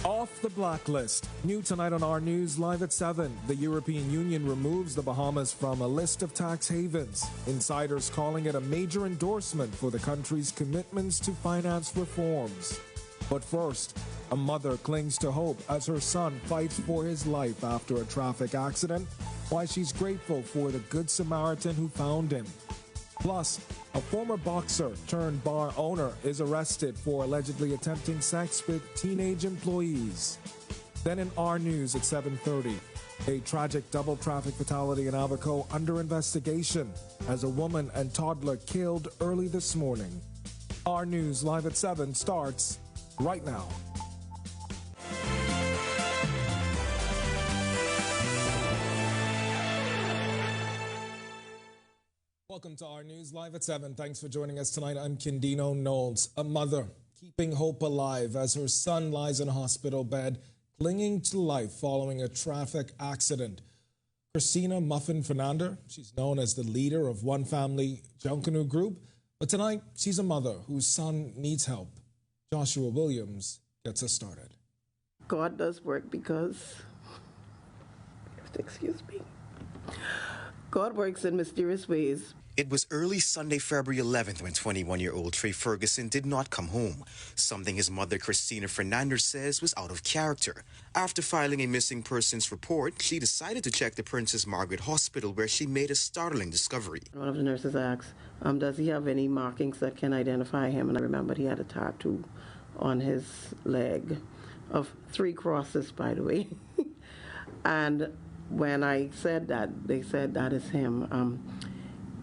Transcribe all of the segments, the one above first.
Off the blacklist. New tonight on our news live at 7. The European Union removes the Bahamas from a list of tax havens. Insiders calling it a major endorsement for the country's commitments to finance reforms. But first, a mother clings to hope as her son fights for his life after a traffic accident, while she's grateful for the Good Samaritan who found him. Plus, a former boxer turned bar owner is arrested for allegedly attempting sex with teenage employees. Then in our news at 7:30, a tragic double traffic fatality in Abaco under investigation as a woman and toddler killed early this morning. Our news live at 7 starts right now. Welcome to our news live at 7. Thanks for joining us tonight. I'm Kindino Knowles. A mother keeping hope alive as her son lies in a hospital bed, clinging to life following a traffic accident. Christina Muffin Fernanda, she's known as the leader of One Family Junkanoo Group, but tonight she's a mother whose son needs help. Joshua Williams gets us started. God does work because, God works in mysterious ways. It was early Sunday, February 11th, when 21-year-old Trey Ferguson did not come home, something his mother, Christina Fernandez, says was out of character. After filing a missing persons report, she decided to check the Princess Margaret Hospital, where she made a startling discovery. One of the nurses asked, does he have any markings that can identify him? And I remembered he had a tattoo on his leg of 3 crosses, by the way. And when I said that, they said that is him.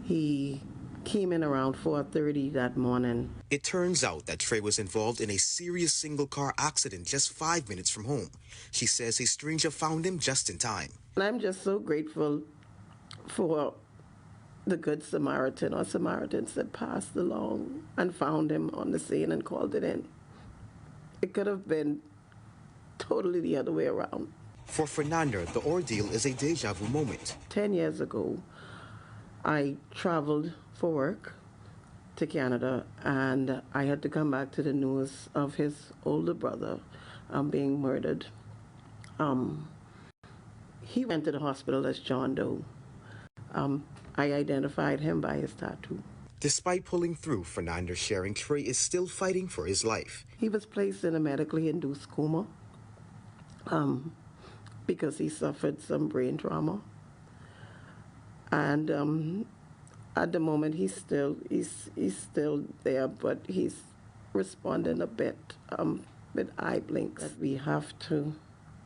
He came in around 4:30 that morning. It turns out that Trey was involved in a serious single-car accident just 5 minutes from home. She says a stranger found him just in time. And I'm just so grateful for the Good Samaritan or Samaritans that passed along and found him on the scene and called it in. It could have been totally the other way around. For Fernanda, the ordeal is a deja vu moment. 10 years ago, I traveled for work to Canada, and I had to come back to the news of his older brother being murdered. He went to the hospital as John Doe. I identified him by his tattoo. Despite pulling through, Fernanda sharing Trey is still fighting for his life. He was placed in a medically induced coma because he suffered some brain trauma. And at the moment, he's still there, but he's responding a bit with eye blinks. We have to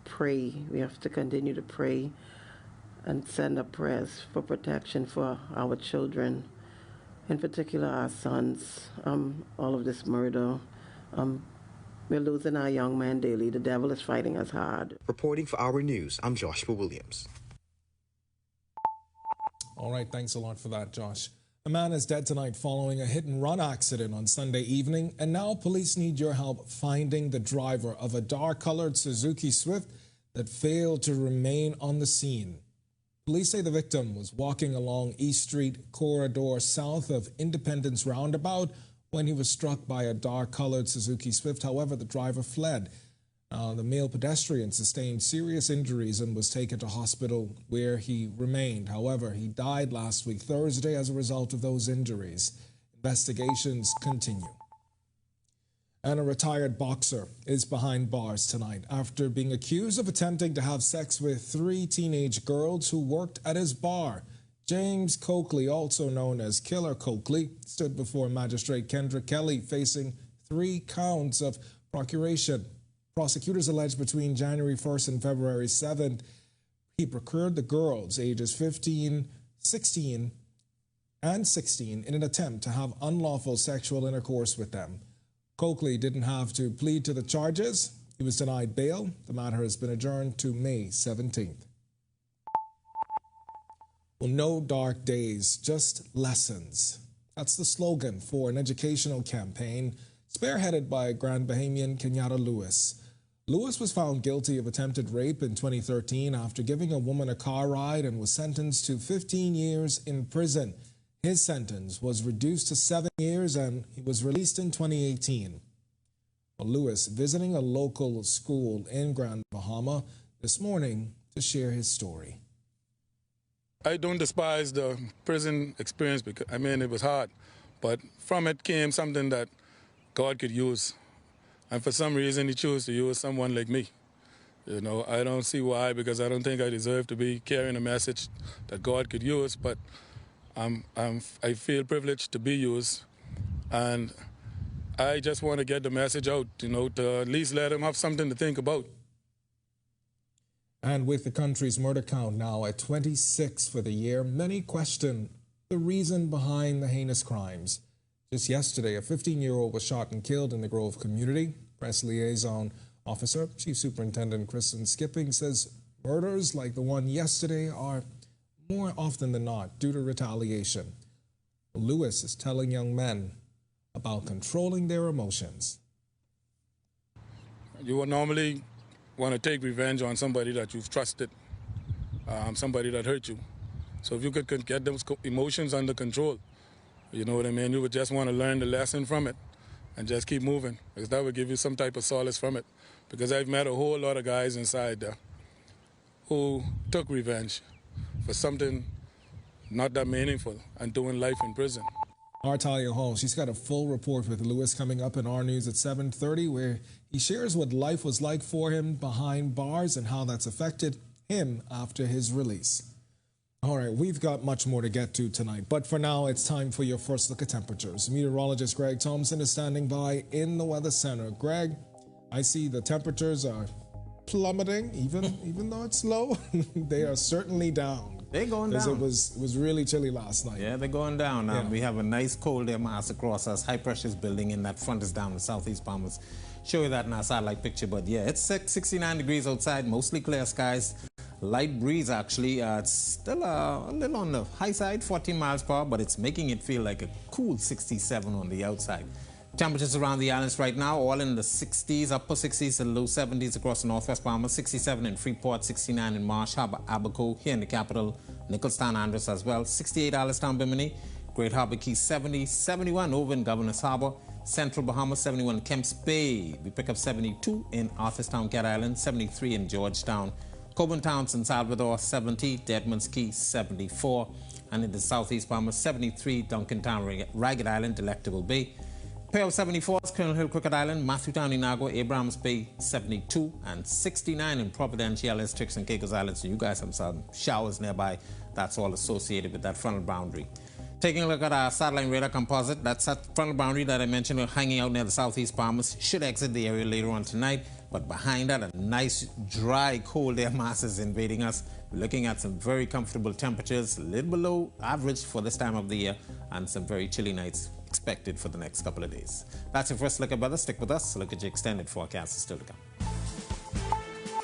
pray. We have to continue to pray and send up prayers for protection for our children, in particular our sons. All of this murder. We're losing our young men daily. The devil is fighting us hard. Reporting for Our News, I'm Joshua Williams. All right, thanks a lot for that, Josh. A man is dead tonight following a hit-and-run accident on Sunday evening, and now police need your help finding the driver of a dark-colored Suzuki Swift that failed to remain on the scene. Police say the victim was walking along East Street corridor south of Independence Roundabout when he was struck by a dark-colored Suzuki Swift. However, the driver fled. The male pedestrian sustained serious injuries and was taken to hospital where he remained. However, he died last week, Thursday, as a result of those injuries. Investigations continue. And a retired boxer is behind bars tonight after being accused of attempting to have sex with 3 teenage girls who worked at his bar. James Coakley, also known as Killer Coakley, stood before Magistrate Kendra Kelly facing 3 counts of procuration. Prosecutors allege between January 1st and February 7th, he procured the girls ages 15, 16, and 16 in an attempt to have unlawful sexual intercourse with them. Coakley didn't have to plead to the charges. He was denied bail. The matter has been adjourned to May 17th. Well, no dark days, just lessons. That's the slogan for an educational campaign spearheaded by Grand Bahamian Kenyatta Lewis. Lewis was found guilty of attempted rape in 2013 after giving a woman a car ride and was sentenced to 15 years in prison. His sentence was reduced to 7 years and he was released in 2018. Well, Lewis visiting a local school in Grand Bahama this morning to share his story. I don't despise the prison experience because, it was hard. But from it came something that God could use. And for some reason, he chose to use someone like me. You know, I don't see why, because I don't think I deserve to be carrying a message that God could use, but I feel privileged to be used. And I just want to get the message out, to at least let him have something to think about. And with the country's murder count now at 26 for the year, many question the reason behind the heinous crimes. Just yesterday, a 15-year-old was shot and killed in the Grove community. Press liaison officer, Chief Superintendent Kristen Skipping, says murders like the one yesterday are more often than not due to retaliation. Lewis is telling young men about controlling their emotions. You would normally want to take revenge on somebody that you've trusted, somebody that hurt you. So if you could get those emotions under control, you know what I mean, you would just want to learn the lesson from it and just keep moving, because that would give you some type of solace from it. Because I've met a whole lot of guys inside there who took revenge for something not that meaningful and doing life in prison. Artalia Hall, she's got a full report with Lewis coming up in Our News at 7:30, where he shares what life was like for him behind bars and how that's affected him after his release. All right, we've got much more to get to tonight, but for now, it's time for your first look at temperatures. Meteorologist Greg Thompson is standing by in the Weather Center. Greg, I see the temperatures are plummeting, even though it's low. They are certainly down. They're going down. It was really chilly last night. Yeah, they're going down. We have a nice cold air mass across us. High pressure is building in. That front is down in southeast Bahamas. Show you that in our satellite picture. But yeah, it's 69 degrees outside, mostly clear skies. Light breeze, actually. It's still a little on the high side, 14 miles per hour, but it's making it feel like a cool 67 on the outside. Temperatures around the islands right now, all in the 60s, upper 60s and low 70s across the northwest Bahamas, 67 in Freeport, 69 in Marsh Harbor, Abaco, here in the capital, Nicholstown, Andros as well, 68 Allenstown, Bimini, Great Harbor Key 70, 71 over in Governor's Harbor, Central Bahamas 71 Kemps Bay. We pick up 72 in Arthurstown, Cat Island, 73 in Georgetown, Coburn Towns in Salvador 70, Deadman's Key 74, and in the southeast Bahamas 73 Duncantown, Ragged Island, Delectable Bay. Pair of 74s, Colonel Hill, Crooked Island, Matthewtown, Inagua, Abrahams Bay, 72, and 69 in Providenciales, Tricks and Caicos Islands. So you guys have some showers nearby. That's all associated with that frontal boundary. Taking a look at our satellite radar composite, that frontal boundary that I mentioned hanging out near the southeast Bahamas should exit the area later on tonight. But behind that, a nice, dry, cold air mass is invading us. We're looking at some very comfortable temperatures, a little below average for this time of the year, and some very chilly nights expected for the next couple of days. That's your first look at weather. Stick with us. Look at your extended forecast is still to come.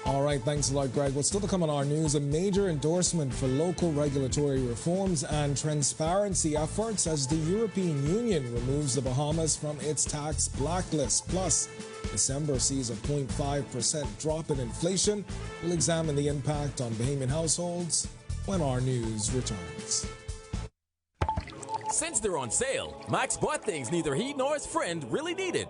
All right, thanks a lot, Greg. What's still to come on Our News, a major endorsement for local regulatory reforms and transparency efforts as the European Union removes the Bahamas from its tax blacklist. Plus, December sees a 0.5% drop in inflation. We'll examine the impact on Bahamian households when Our News returns. Since they're on sale, Max bought things neither he nor his friend really needed.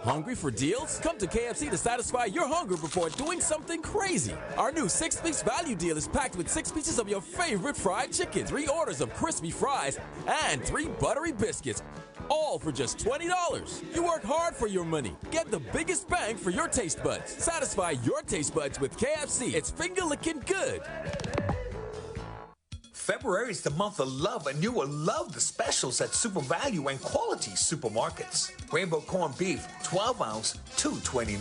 Hungry for deals? Come to KFC to satisfy your hunger before doing something crazy. Our new 6-piece value deal is packed with 6 pieces of your favorite fried chicken, 3 orders of crispy fries, and 3 buttery biscuits, all for just $20. You work hard for your money. Get the biggest bang for your taste buds. Satisfy your taste buds with KFC. It's finger-licking good. February is the month of love, and you will love the specials at Super Value and Quality Supermarkets. Rainbow corned beef, 12-ounce, $2.29.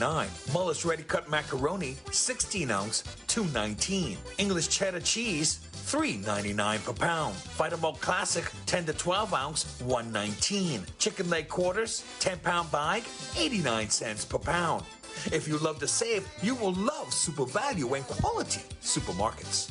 Mullis ready-cut macaroni, 16-ounce, $2.19. English cheddar cheese, $3.99 per pound. Vitamalt Classic, 10 to 12-ounce, $1.19. Chicken leg quarters, 10-pound bag, 89 cents per pound. If you love to save, you will love Super Value and Quality Supermarkets.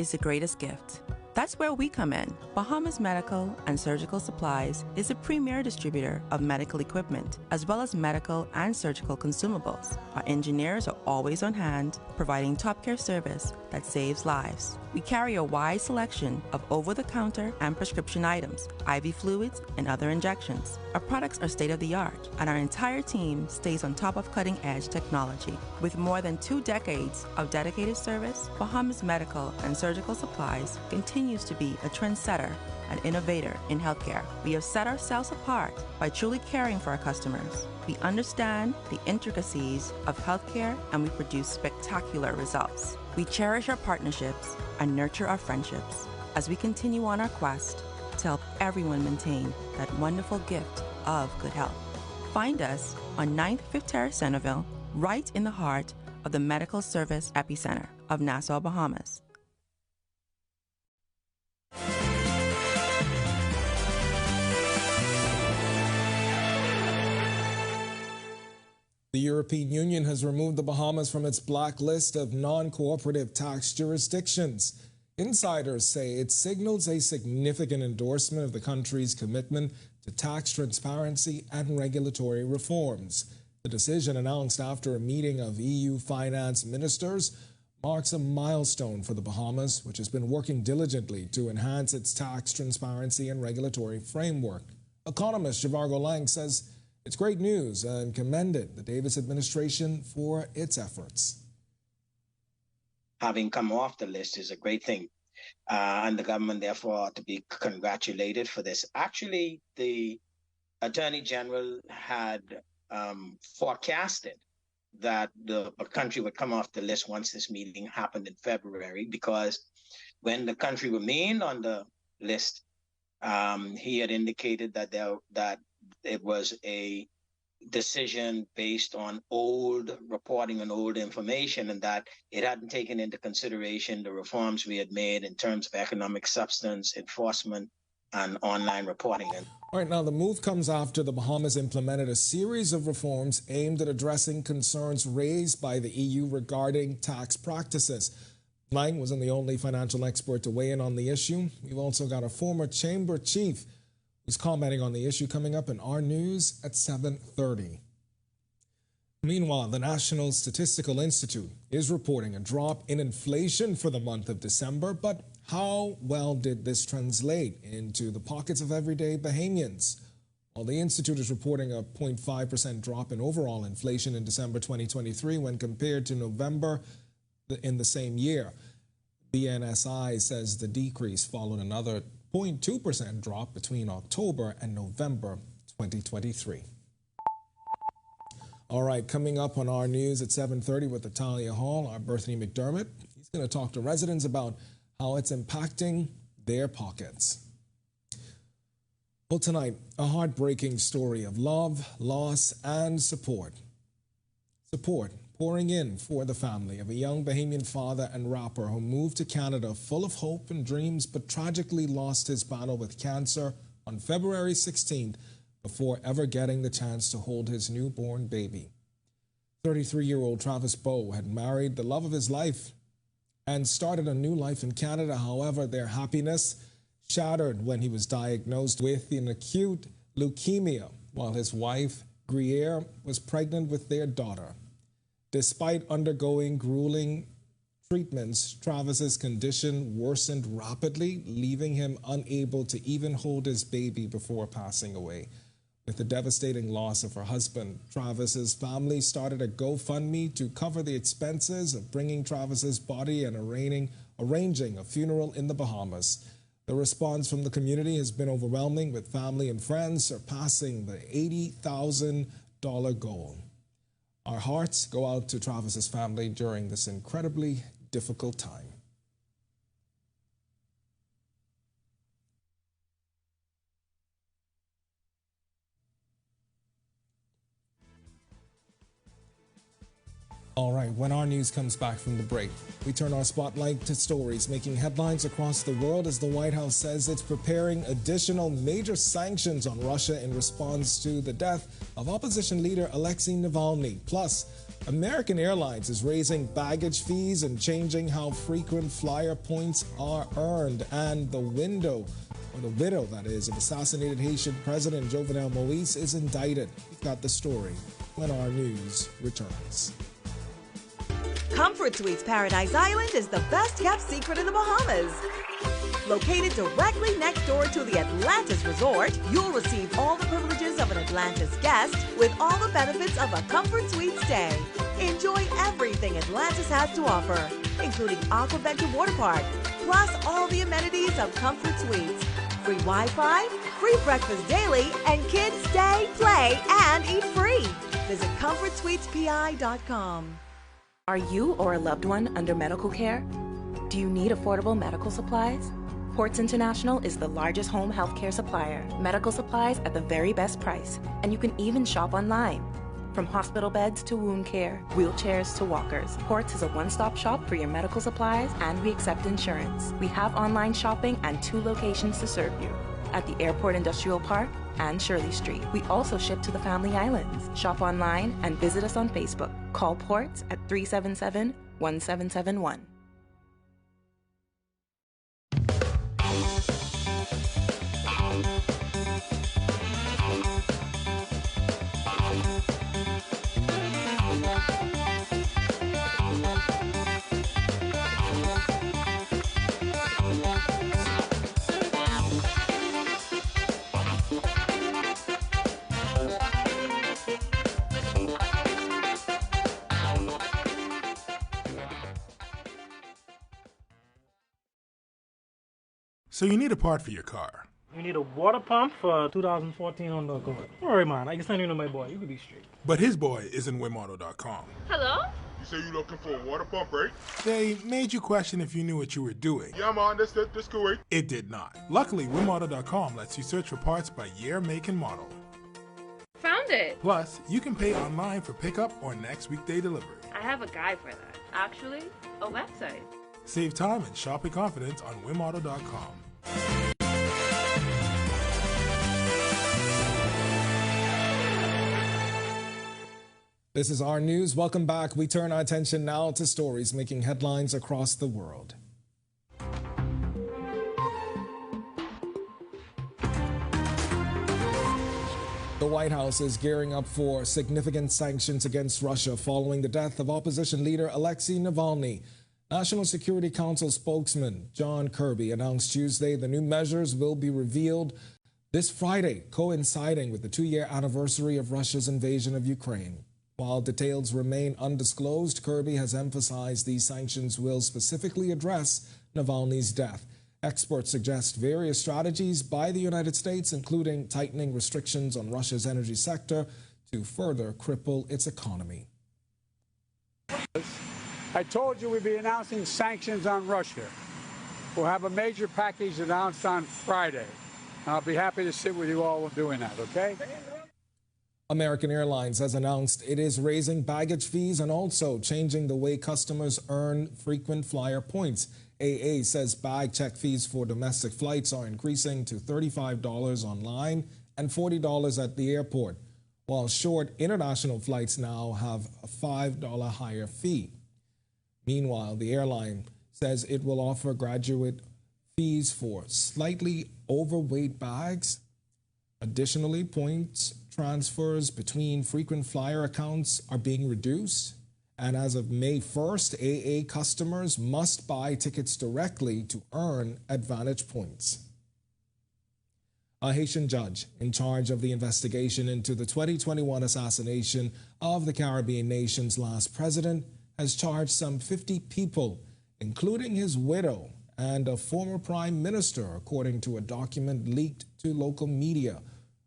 is the greatest gift. That's where we come in. Bahamas Medical and Surgical Supplies is a premier distributor of medical equipment, as well as medical and surgical consumables. Our engineers are always on hand, providing top care service that saves lives. We carry a wide selection of over-the-counter and prescription items, IV fluids, and other injections. Our products are state-of-the-art, and our entire team stays on top of cutting-edge technology. With more than 2 decades of dedicated service, Bahamas Medical and Surgical Supplies continues to be a trendsetter and innovator in healthcare. We have set ourselves apart by truly caring for our customers. We understand the intricacies of healthcare, and we produce spectacular results. We cherish our partnerships and nurture our friendships as we continue on our quest to help everyone maintain that wonderful gift of good health. Find us on 9th 5th Terrace, Centerville, right in the heart of the medical service epicenter of Nassau, Bahamas. The European Union has removed the Bahamas from its blacklist of non-cooperative tax jurisdictions. Insiders say it signals a significant endorsement of the country's commitment to tax transparency and regulatory reforms. The decision, announced after a meeting of EU finance ministers, marks a milestone for the Bahamas, which has been working diligently to enhance its tax transparency and regulatory framework. Economist Javargo Lang says it's great news and commended the Davis administration for its efforts. Having come off the list is a great thing, and the government therefore ought to be congratulated for this. Actually, the Attorney General had forecasted that the country would come off the list once this meeting happened in February, because when the country remained on the list, he had indicated that it was a decision based on old reporting and old information, and that it hadn't taken into consideration the reforms we had made in terms of economic substance, enforcement, and online reporting. All right, now the move comes after the Bahamas implemented a series of reforms aimed at addressing concerns raised by the EU regarding tax practices. Lang wasn't the only financial expert to weigh in on the issue. We've also got a former chamber chief who's commenting on the issue, coming up in our news at 7:30. Meanwhile, the National Statistical Institute is reporting a drop in inflation for the month of December, but how well did this translate into the pockets of everyday Bahamians? Well, the Institute is reporting a 0.5% drop in overall inflation in December 2023 when compared to November in the same year. BNSI says the decrease followed another 0.2% drop between October and November 2023. All right, coming up on our news at 7:30 with Natalia Hall, our Berthany McDermott. He's going to talk to residents about how it's impacting their pockets. Well, tonight, a heartbreaking story of love, loss, and support. Support pouring in for the family of a young Bahamian father and rapper who moved to Canada full of hope and dreams, but tragically lost his battle with cancer on February 16th before ever getting the chance to hold his newborn baby. 33-year-old Travis Bowe had married the love of his life and started a new life in Canada. However, their happiness shattered when he was diagnosed with an acute leukemia while his wife, Gruyere, was pregnant with their daughter. Despite undergoing grueling treatments, Travis's condition worsened rapidly, leaving him unable to even hold his baby before passing away. With the devastating loss of her husband, Travis's family started a GoFundMe to cover the expenses of bringing Travis's body and arranging a funeral in the Bahamas. The response from the community has been overwhelming, with family and friends surpassing the $80,000 goal. Our hearts go out to Travis's family during this incredibly difficult time. All right, when our news comes back from the break, we turn our spotlight to stories making headlines across the world as the White House says it's preparing additional major sanctions on Russia in response to the death of opposition leader Alexei Navalny. Plus, American Airlines is raising baggage fees and changing how frequent flyer points are earned. And the widow, that is, of assassinated Haitian President Jovenel Moïse is indicted. We've got the story when our news returns. Comfort Suites Paradise Island is the best-kept secret in the Bahamas. Located directly next door to the Atlantis Resort, you'll receive all the privileges of an Atlantis guest with all the benefits of a Comfort Suite stay. Enjoy everything Atlantis has to offer, including Aquaventure Water Park, plus all the amenities of Comfort Suites. Free Wi-Fi, free breakfast daily, and kids stay, play, and eat free. Visit ComfortSuitesPI.com. Are you or a loved one under medical care? Do you need affordable medical supplies? Ports International is the largest home healthcare supplier. Medical supplies at the very best price, and you can even shop online. From hospital beds to wound care, wheelchairs to walkers, Ports is a one-stop shop for your medical supplies, and we accept insurance. We have online shopping and 2 locations to serve you, at the Airport Industrial Park and Shirley Street. We also ship to the Family Islands. Shop online and visit us on Facebook. Call Ports at 377-1771. So you need a part for your car. You need a water pump for 2014 Honda Accord. Don't worry, man. I can send you to my boy. You can be straight. But his boy is in wimauto.com. Hello? You say you looking for a water pump, right? They made you question if you knew what you were doing. Yeah, man. That's cool. It did not. Luckily, wimauto.com lets you search for parts by year, make, and model. Found it. Plus, you can pay online for pickup or next weekday delivery. I have a guy for that. Actually, a website. Save time and shop with confidence on wimauto.com. This is our news. Welcome back. We turn our attention now to stories making headlines across the world. The White House is gearing up for significant sanctions against Russia following the death of opposition leader Alexei Navalny. National Security Council spokesman John Kirby announced Tuesday the new measures will be revealed this Friday, coinciding with the 2-year anniversary of Russia's invasion of Ukraine. While details remain undisclosed, Kirby has emphasized these sanctions will specifically address Navalny's death. Experts suggest various strategies by the United States, including tightening restrictions on Russia's energy sector to further cripple its economy. I told you we'd be announcing sanctions on Russia. We'll have a major package announced on Friday. I'll be happy to sit with you all doing that, okay? American Airlines has announced it is raising baggage fees and also changing the way customers earn frequent flyer points. AA says bag check fees for domestic flights are increasing to $35 online and $40 at the airport, while short international flights now have a $5 higher fee. Meanwhile, the airline says it will offer graduate fees for slightly overweight bags. Additionally, points transfers between frequent flyer accounts are being reduced. And as of May 1st, AA customers must buy tickets directly to earn advantage points. A Haitian judge in charge of the investigation into the 2021 assassination of the Caribbean nation's last president has charged some 50 people, including his widow and a former prime minister, according to a document leaked to local media.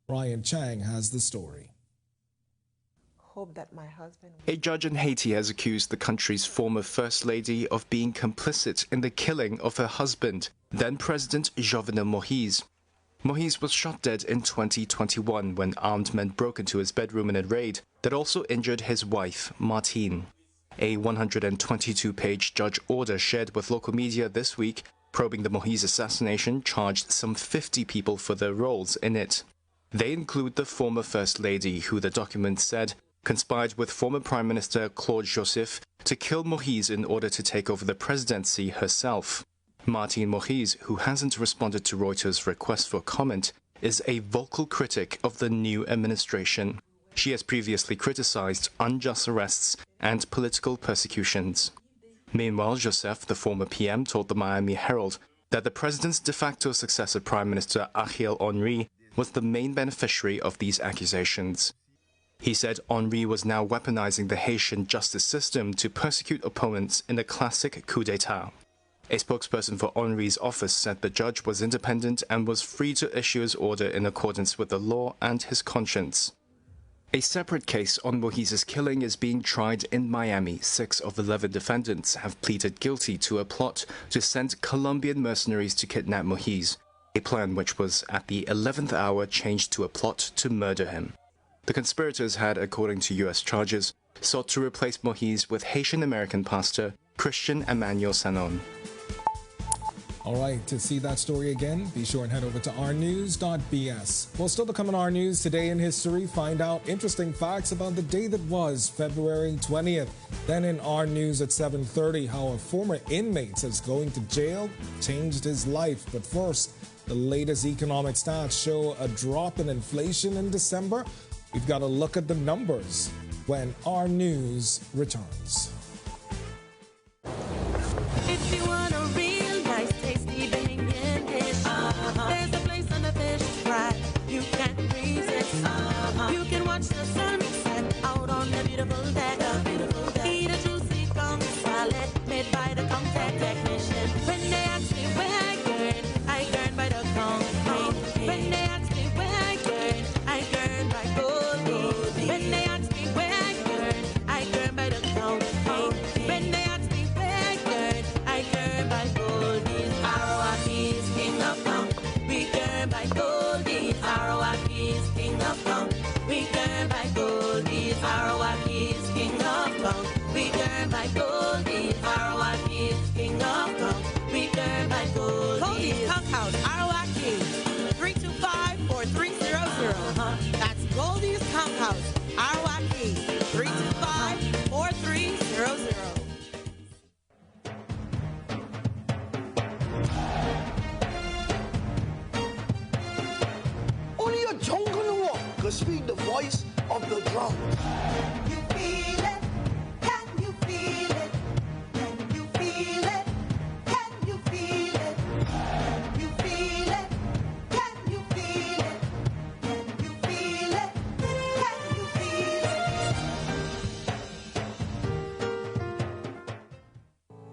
Ryan Chang has the story. Hope that my husband... A judge in Haiti has accused the country's former First Lady of being complicit in the killing of her husband, then President Jovenel Moïse. Moïse was shot dead in 2021 when armed men broke into his bedroom in a raid that also injured his wife, Martine. A 122-page judge order shared with local media this week, probing the Moïse assassination, charged some 50 people for their roles in it. They include the former First Lady, who the document said conspired with former Prime Minister Claude Joseph to kill Moïse in order to take over the presidency herself. Martine Moïse, who hasn't responded to Reuters' request for comment, is a vocal critic of the new administration. She has previously criticized unjust arrests and political persecutions. Meanwhile, Joseph, the former PM, told the Miami Herald that the president's de facto successor, Prime Minister Ariel Henry, was the main beneficiary of these accusations. He said Henry was now weaponizing the Haitian justice system to persecute opponents in a classic coup d'etat. A spokesperson for Henry's office said the judge was independent and was free to issue his order in accordance with the law and his conscience. A separate case on Moïse's killing is being tried in Miami. 6 of 11 defendants have pleaded guilty to a plot to send Colombian mercenaries to kidnap Moïse, a plan which was at the 11th hour changed to a plot to murder him. The conspirators had, according to U.S. charges, sought to replace Moïse with Haitian-American pastor Christian Emmanuel Sanon. All right, to see that story again, be sure and head over to ournews.bs. Well, still to come on Our News Today in History, find out interesting facts about the day that was February 20th. Then in Our News at 7:30, how a former inmate says going to jail changed his life. But first, the latest economic stats show a drop in inflation in December. We've got to look at the numbers when Our News returns. If you want a real nice, tasty Bahamian dish, there's a place on the fish fry you can't resist. You can watch the sunset out on the beautiful deck. Eat a juicy conch salad made by the contact technician. When they ask me where I learn by the conch. When they ask me where I learn by gold. When they ask me where I learn by the conch. When they ask me where I learn by goldies. Arawakis, king of conch. We learn by goldies. Arawakis, king of conch. We learn by goldies. Arawakis, king of conch. We learn by goldies. Arawakis, king of conch. We learn by goldies. Goldies Conch House, Arawaki, 325-4300. That's Goldies Conch House, Arawaki, 325-4300. Only a jungle walk could speak the voice of the drum. You feel it? Can you feel it? Can you feel it? Can you feel it? You feel it? Can you feel it? Can you feel it? Can you feel it?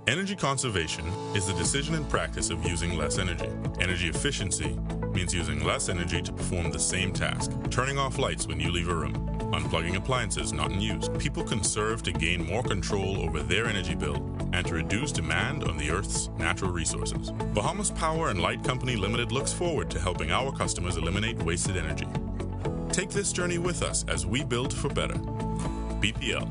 Energy conservation is the decision and practice of using less energy. Energy efficiency means using less energy to perform the same task. Turning off lights when you leave a room. Unplugging appliances not in use. People conserve to gain more control over their energy bill and to reduce demand on the Earth's natural resources. Bahamas Power and Light Company Limited looks forward to helping our customers eliminate wasted energy. Take this journey with us as we build for better. BPL.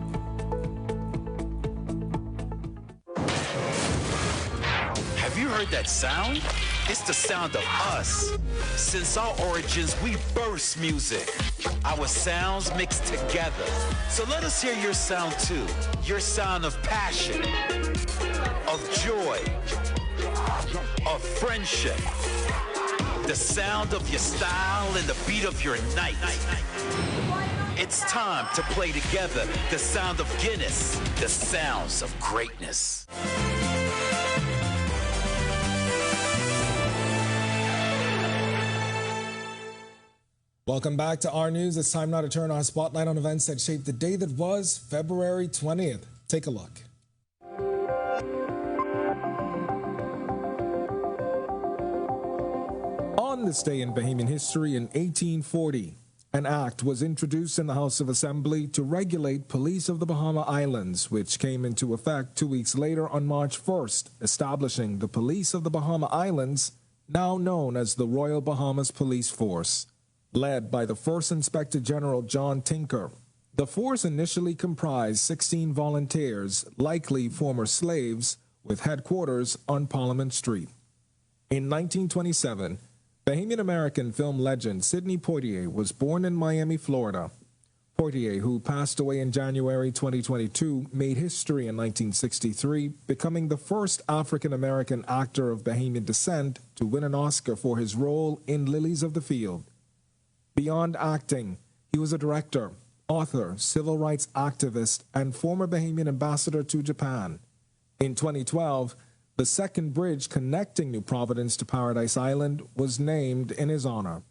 Have you heard that sound? It's the sound of us. Since our origins, we burst music. Our sounds mixed together. So let us hear your sound too. Your sound of passion, of joy, of friendship. The sound of your style and the beat of your night. It's time to play together the sound of Guinness, the sounds of greatness. Welcome back to Our News. It's time now to turn our spotlight on events that shaped the day that was February 20th. Take a look. On this day in Bahamian history in 1840, an act was introduced in the House of Assembly to regulate police of the Bahama Islands, which came into effect 2 weeks later on March 1st, establishing the Police of the Bahama Islands, now known as the Royal Bahamas Police Force. Led by the first Inspector General John Tinker, the force initially comprised 16 volunteers, likely former slaves, with headquarters on Parliament Street. In 1927, Bahamian-American film legend Sidney Poitier was born in Miami, Florida. Portier, who passed away in January 2022, made history in 1963, becoming the first African-American actor of Bahamian descent to win an Oscar for his role in Lilies of the Field. Beyond acting, he was a director, author, civil rights activist, and former Bahamian ambassador to Japan. In 2012, the second bridge connecting New Providence to Paradise Island was named in his honor.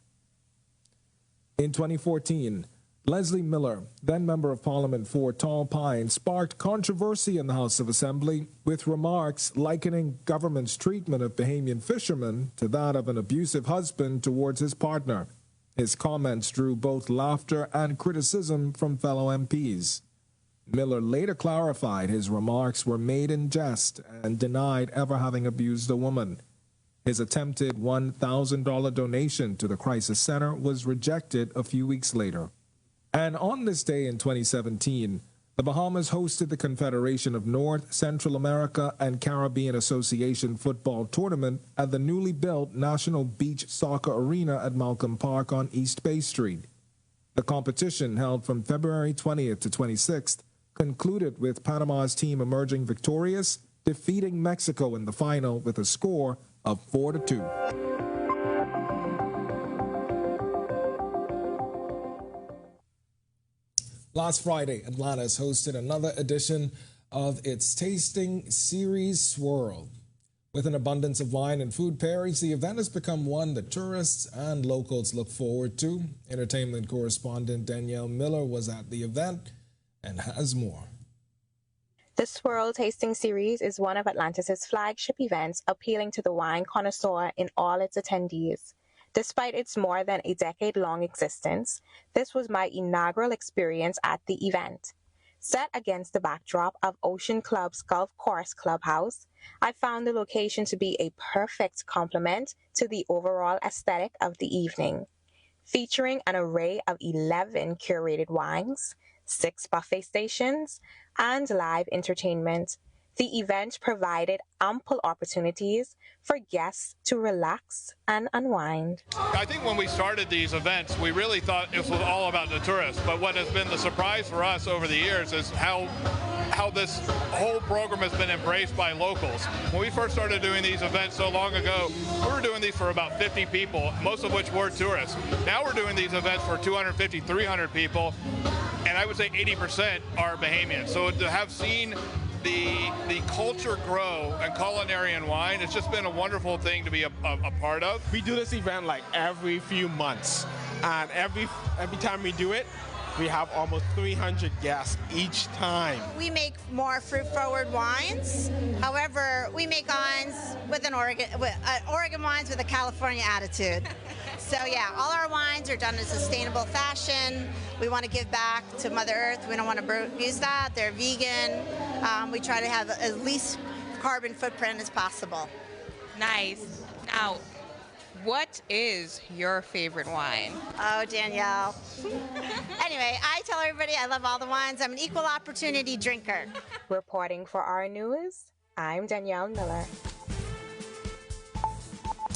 In 2014, Leslie Miller, then Member of Parliament for Tall Pine, sparked controversy in the House of Assembly with remarks likening government's treatment of Bahamian fishermen to that of an abusive husband towards his partner. His comments drew both laughter and criticism from fellow MPs. Miller later clarified his remarks were made in jest and denied ever having abused a woman. His attempted $1,000 donation to the Crisis Center was rejected a few weeks later. And on this day in 2017, the Bahamas hosted the Confederation of North, Central America, and Caribbean Association football tournament at the newly built National Beach Soccer Arena at Malcolm Park on East Bay Street. The competition, held from February 20th to 26th, concluded with Panama's team emerging victorious, defeating Mexico in the final with a score of 4-2. Last Friday, Atlantis hosted another edition of its tasting series, Swirl. With an abundance of wine and food pairings, the event has become one that tourists and locals look forward to. Entertainment correspondent Danielle Miller was at the event and has more. The Swirl Tasting Series is one of Atlantis' flagship events, appealing to the wine connoisseur in all its attendees. Despite its more than a decade-long existence, this was my inaugural experience at the event. Set against the backdrop of Ocean Club's Golf Course Clubhouse, I found the location to be a perfect complement to the overall aesthetic of the evening. Featuring an array of 11 curated wines, 6 buffet stations, and live entertainment, the event provided ample opportunities for guests to relax and unwind. I think when we started these events, we really thought it was all about the tourists, but what has been the surprise for us over the years is how this whole program has been embraced by locals. When we first started doing these events so long ago, we were doing these for about 50 people, most of which were tourists. Now we're doing these events for 250, 300 people, and I would say 80% are Bahamians. So to have seen the culture grow and culinary and wine, it's just been a wonderful thing to be a part of. We do this event like every few months, and every time we do it, we have almost 300 guests each time. We make more fruit-forward wines. However, we make wines with Oregon wines with a California attitude. So yeah, all our wines are done in a sustainable fashion. We want to give back to Mother Earth. We don't want to abuse that. They're vegan. We try to have as least carbon footprint as possible. Nice. Now, what is your favorite wine? Oh, Danielle. Anyway, I tell everybody I love all the wines. I'm an equal opportunity drinker. Reporting for Our News, I'm Danielle Miller.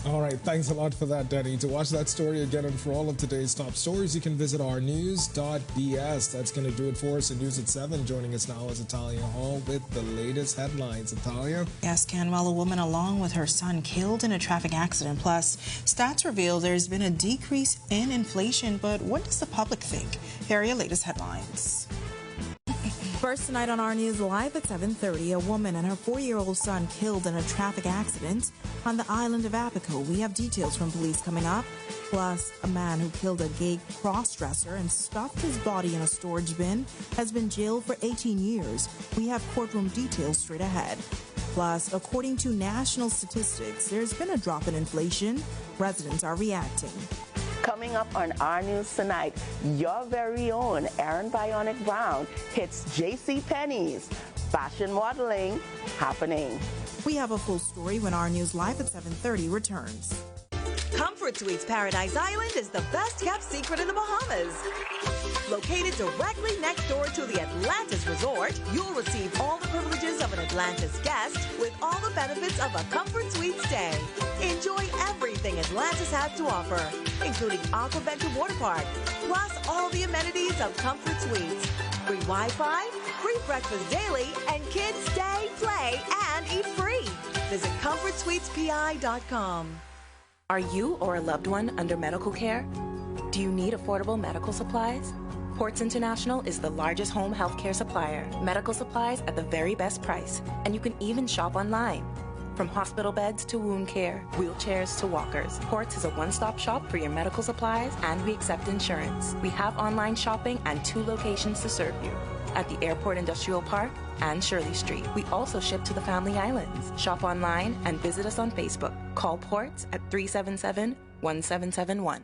All right, thanks a lot for that, Danny. To watch that story again and for all of today's top stories, you can visit ournews.bs. That's going to do it for us at News at 7. Joining us now is Italia Hall with the latest headlines. Italia? Yes, Ken. Well, a woman along with her son killed in a traffic accident. Plus, stats reveal there's been a decrease in inflation. But what does the public think? Here are your latest headlines. First tonight on Our News Live at 7:30, a woman and her 4-year-old son killed in a traffic accident on the island of Abaco. We have details from police coming up. Plus, a man who killed a gay cross-dresser and stuffed his body in a storage bin has been jailed for 18 years. We have courtroom details straight ahead. Plus, according to national statistics, there's been a drop in inflation. Residents are reacting. Coming up on Our News tonight, your very own Aaron Bionic Brown hits JCPenney's fashion modeling happening. We have a full story when Our News Live at 7:30 returns. Comfort Suites Paradise Island is the best-kept secret in the Bahamas. Located directly next door to the Atlantis Resort, you'll receive all the privileges of an Atlantis guest with all the benefits of a Comfort Suite stay. Enjoy everything Atlantis has to offer, including Aquaventure Water Park, plus all the amenities of Comfort Suites. Free Wi-Fi, free breakfast daily, and kids stay, play, and eat free. Visit ComfortSuitesPI.com. Are you or a loved one under medical care? Do you need affordable medical supplies? Ports International is the largest home healthcare supplier. Medical supplies at the very best price, and you can even shop online. From hospital beds to wound care, wheelchairs to walkers, Ports is a one-stop shop for your medical supplies, and we accept insurance. We have online shopping and 2 locations to serve you, at the Airport Industrial Park and Shirley Street. We also ship to the Family Islands. Shop online and visit us on Facebook. Call Ports at 377-1771.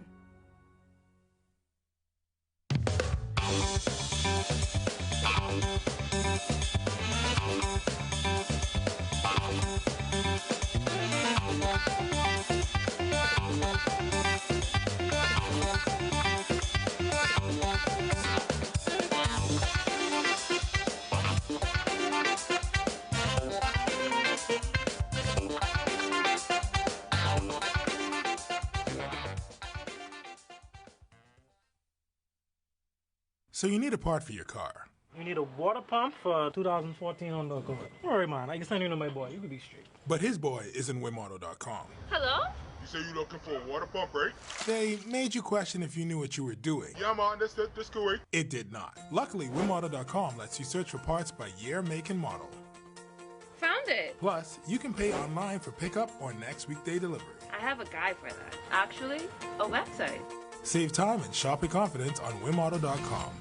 So you need a part for your car. You need a water pump for 2014 Honda Accord. Don't worry, man. I can send you to my boy. You can be straight. But his boy is in wimauto.com. Hello? You say you looking for a water pump, right? They made you question if you knew what you were doing. Yeah, man, this cool, right? It did not. Luckily, wimauto.com lets you search for parts by year, make, and model. Found it. Plus, you can pay online for pickup or next weekday delivery. I have a guy for that. Actually, a website. Save time and shop with confidence on wimauto.com.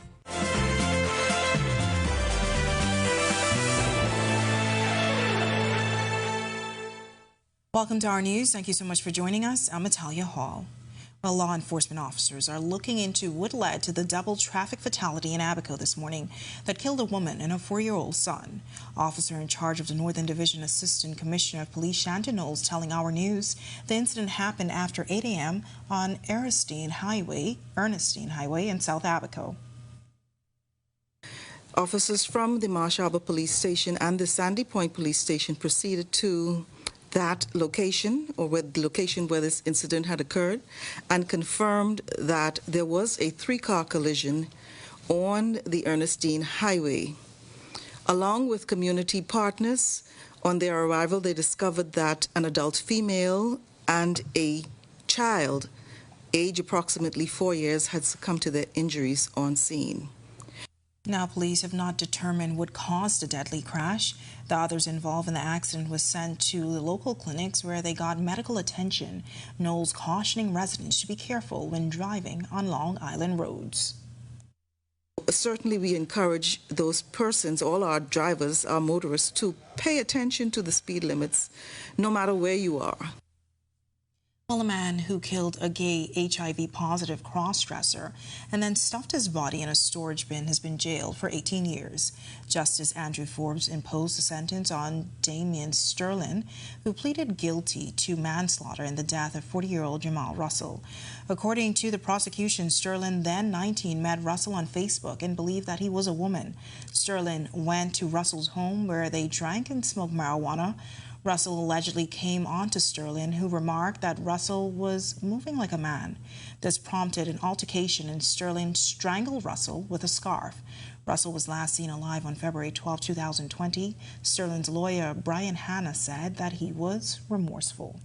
Welcome to our news. Thank you so much for joining us. I'm Natalia Hall. Well, law enforcement officers are looking into what led to the double traffic fatality in Abaco this morning that killed a woman and a 4-year-old son. Officer in charge of the Northern Division Assistant Commissioner of Police Shanton Knowles telling Our News the incident happened after 8 a.m. on Ernestine Highway in South Abaco. Officers from the Marsh Arbor Police Station and the Sandy Point Police Station proceeded to that location, or where the location where this incident had occurred, and confirmed that there was a 3-car collision on the Ernestine Highway. Along with community partners, on their arrival, they discovered that an adult female and a child, age approximately 4 years, had succumbed to their injuries on scene. Now, police have not determined what caused the deadly crash. The others involved in the accident was sent to the local clinics where they got medical attention. Knowles cautioning residents to be careful when driving on Long Island roads. Certainly we encourage those persons, all our drivers, our motorists, to pay attention to the speed limits no matter where you are. Well, a man who killed a gay HIV-positive cross-dresser and then stuffed his body in a storage bin has been jailed for 18 years. Justice Andrew Forbes imposed a sentence on Damian Sterling, who pleaded guilty to manslaughter in the death of 40-year-old Jamal Russell. According to the prosecution, Sterling, then 19, met Russell on Facebook and believed that he was a woman. Sterling went to Russell's home where they drank and smoked marijuana. Russell allegedly came on to Sterling, who remarked that Russell was moving like a man. This prompted an altercation, and Sterling strangled Russell with a scarf. Russell was last seen alive on February 12, 2020. Sterling's lawyer, Brian Hanna, said that he was remorseful.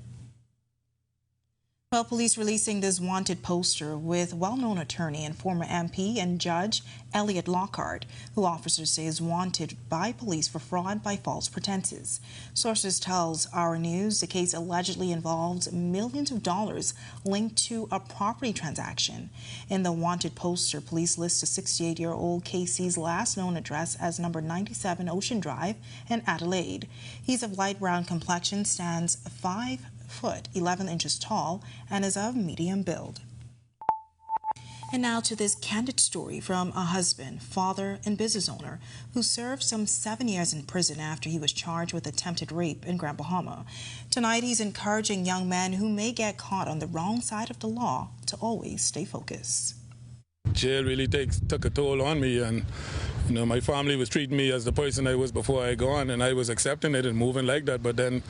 Well, police releasing this wanted poster with well-known attorney and former MP and judge Elliot Lockhart, who officers say is wanted by police for fraud by false pretenses. Sources tells Our News the case allegedly involves millions of dollars linked to a property transaction. In the wanted poster, police list a 68-year-old Casey's last known address as number 97 Ocean Drive in Adelaide. He's of light brown complexion, stands 5 foot 11 inches tall, and is of medium build. And now to this candid story from a husband, father, and business owner who served some 7 years in prison after he was charged with attempted rape in Grand Bahama. Tonight, he's encouraging young men who may get caught on the wrong side of the law to always stay focused. Jail really took a toll on me, and my family was treating me as the person I was before I gone, and I was accepting it and moving like that. But then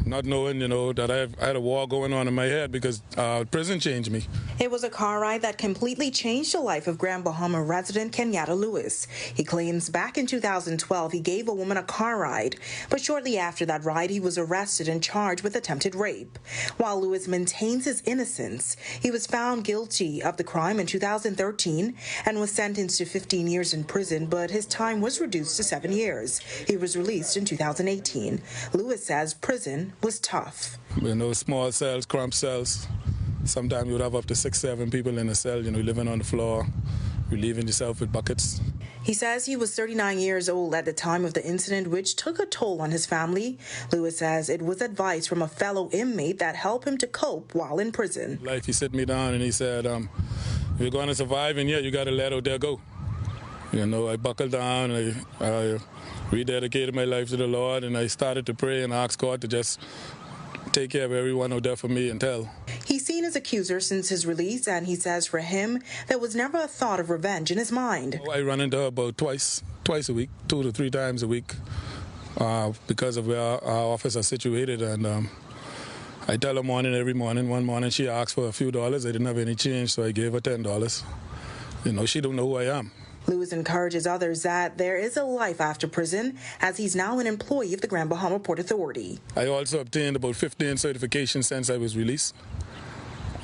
not knowing, that I had a war going on in my head because prison changed me. It was a car ride that completely changed the life of Grand Bahama resident Kenyatta Lewis. He claims back in 2012 he gave a woman a car ride, but shortly after that ride he was arrested and charged with attempted rape. While Lewis maintains his innocence, he was found guilty of the crime in 2013 and was sentenced to 15 years in prison, but his time was reduced to 7 years. He was released in 2018. Lewis says prison was tough. Small cells, cramped cells. Sometimes you would have up to 6, 7 people in a cell, living on the floor, relieving yourself with buckets. He says he was 39 years old at the time of the incident, which took a toll on his family. Lewis says it was advice from a fellow inmate that helped him to cope while in prison. Like he sit me down and he said, if you're going to survive in here, you got to let out there go. I buckled down, I rededicated my life to the Lord, and I started to pray and ask God to just take care of everyone out there for me and tell. He's seen his accuser since his release, and he says for him, there was never a thought of revenge in his mind. I run into her about twice a week, 2 to 3 times a week, because of where our office is situated. And I tell her every morning. One morning she asked for a few dollars. I didn't have any change, so I gave her $10. She don't know who I am. Lewis encourages others that there is a life after prison, as he's now an employee of the Grand Bahama Port Authority. I also obtained about 15 certifications since I was released.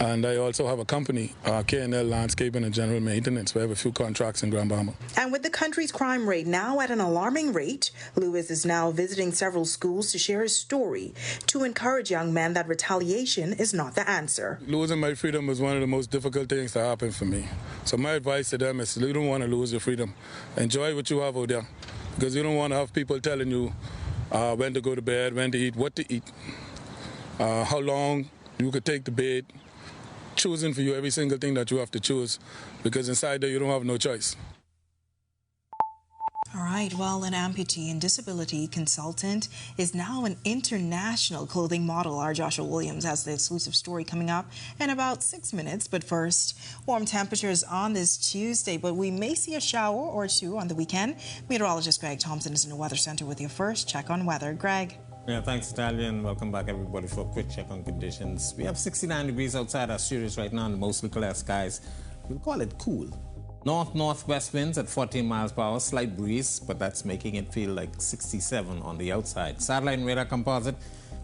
And I also have a company, K&L Landscaping and General Maintenance. We have a few contracts in Grand Bahama. And with the country's crime rate now at an alarming rate, Lewis is now visiting several schools to share his story, to encourage young men that retaliation is not the answer. Losing my freedom was one of the most difficult things to happen for me. So my advice to them is you don't want to lose your freedom. Enjoy what you have out there, because you don't want to have people telling you when to go to bed, when to eat, what to eat, how long you could take the bed, choosing for you every single thing that you have to choose, because inside there you don't have no choice. All right, well, an amputee and disability consultant is now an international clothing model. Our Joshua Williams has the exclusive story coming up in about 6 minutes. But first, warm temperatures on this Tuesday, but we may see a shower or two on the weekend. Meteorologist Greg Thompson is in the Weather Center with your first check on weather. Greg. Yeah, thanks, Natalia, and welcome back, everybody, for a quick check on conditions. We have 69 degrees outside our studios right now and mostly clear skies. We'll call it cool. North-northwest winds at 14 miles per hour, slight breeze, but that's making it feel like 67 on the outside. Satellite and radar composite,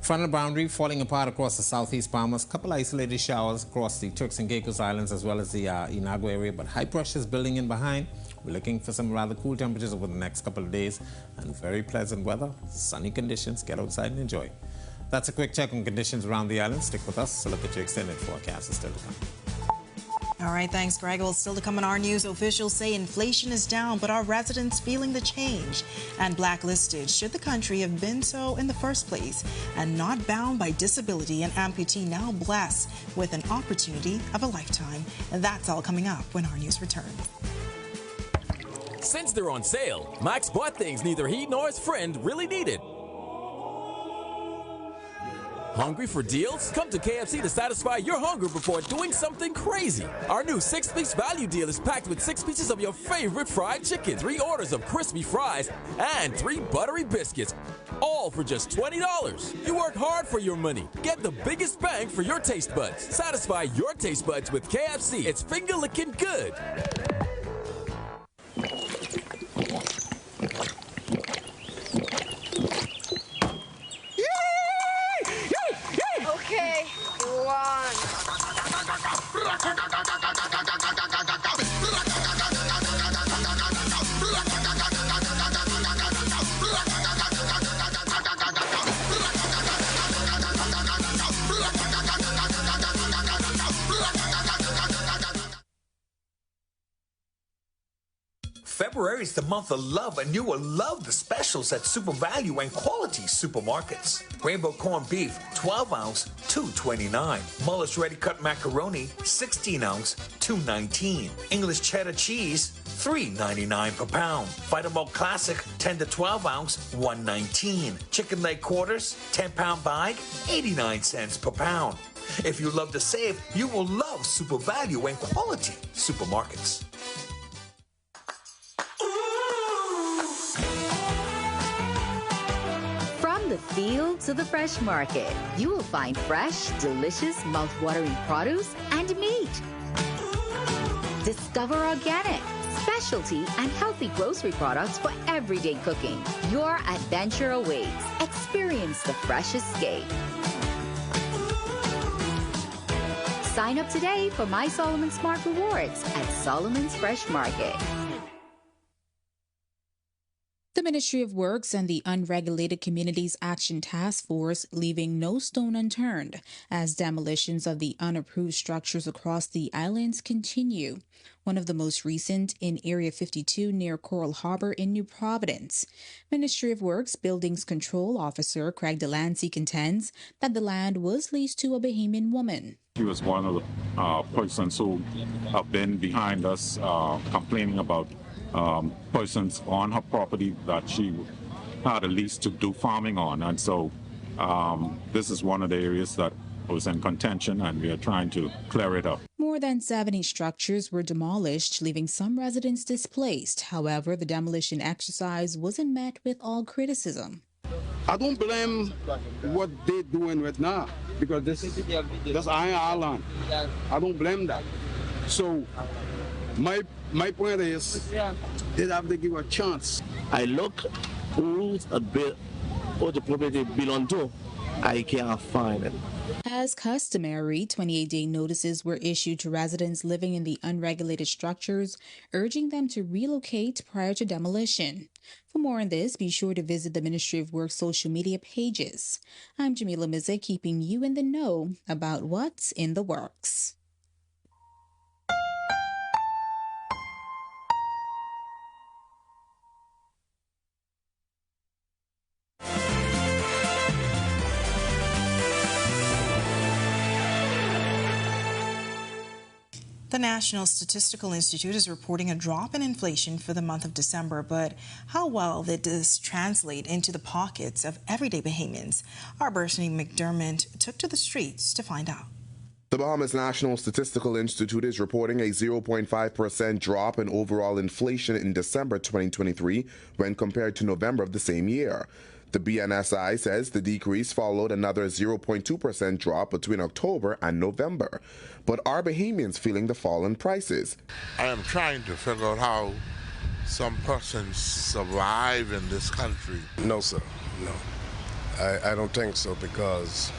frontal boundary falling apart across the southeast Bahamas. Couple isolated showers across the Turks and Caicos Islands as well as the Inagua area, but high pressure is building in behind. We're looking for some rather cool temperatures over the next couple of days and very pleasant weather, sunny conditions. Get outside and enjoy. That's a quick check on conditions around the island. Stick with us. So look at your extended forecast is still to come. All right, thanks, Greg. Well, still to come on our news, officials say inflation is down, but are residents feeling the change? And blacklisted, should the country have been so in the first place? And not bound by disability, an amputee now blessed with an opportunity of a lifetime. And that's all coming up when our news returns. Since they're on sale, Max bought things neither he nor his friend really needed. Hungry for deals? Come to KFC to satisfy your hunger before doing something crazy. Our new 6-piece value deal is packed with 6 pieces of your favorite fried chicken, 3 orders of crispy fries, and 3 buttery biscuits, all for just $20. You work hard for your money. Get the biggest bang for your taste buds. Satisfy your taste buds with KFC. It's finger-licking good. Okay, you won. February is the month of love, and you will love the specials at Super Value and Quality Supermarkets. Rainbow corned beef, 12 ounce, $2.29. Muller's ready cut macaroni, 16 ounce, $2.19. English cheddar cheese, $3.99 per pound. Vitamalt Classic, 10 to 12 ounce, $1.19. Chicken leg quarters, 10-pound bag, 89 cents per pound. If you love to save, you will love Super Value and Quality Supermarkets. From the field to the fresh market, you will find fresh, delicious, mouth-watering produce and canned meat. Discover organic, specialty, and healthy grocery products for everyday cooking. Your adventure awaits. Experience the fresh escape. Sign up today for My Solomon Smart Rewards at Solomon's Fresh Market. The Ministry of Works and the Unregulated Communities Action Task Force leaving no stone unturned as demolitions of the unapproved structures across the islands continue. One of the most recent in Area 52 near Coral Harbor in New Providence. Ministry of Works Buildings Control Officer Craig Delancey contends that the land was leased to a Bahamian woman. She was one of the persons who have been behind us complaining about persons on her property that she had a lease to do farming on. And so this is one of the areas that was in contention, and we are trying to clear it up. More than 70 structures were demolished, leaving some residents displaced. However, the demolition exercise wasn't met with all criticism. I don't blame what they're doing right now, because that's Iron Island. I don't blame that. So my point is, they have to give a chance. I look who's a bit or the property belong to, I can't find it. As customary, 28-day notices were issued to residents living in the unregulated structures, urging them to relocate prior to demolition. For more on this, be sure to visit the Ministry of Work's social media pages. I'm Jamila Mize, keeping you in the know about what's in the works. The National Statistical Institute is reporting a drop in inflation for the month of December, but how well did this translate into the pockets of everyday Bahamians? Our Bernie McDermott took to the streets to find out. The Bahamas National Statistical Institute is reporting a 0.5% drop in overall inflation in December 2023 when compared to November of the same year. The BNSI says the decrease followed another 0.2% drop between October and November. But are Bahamians feeling the fall in prices? I am trying to figure out how some persons survive in this country. No, sir. No. I don't think so, because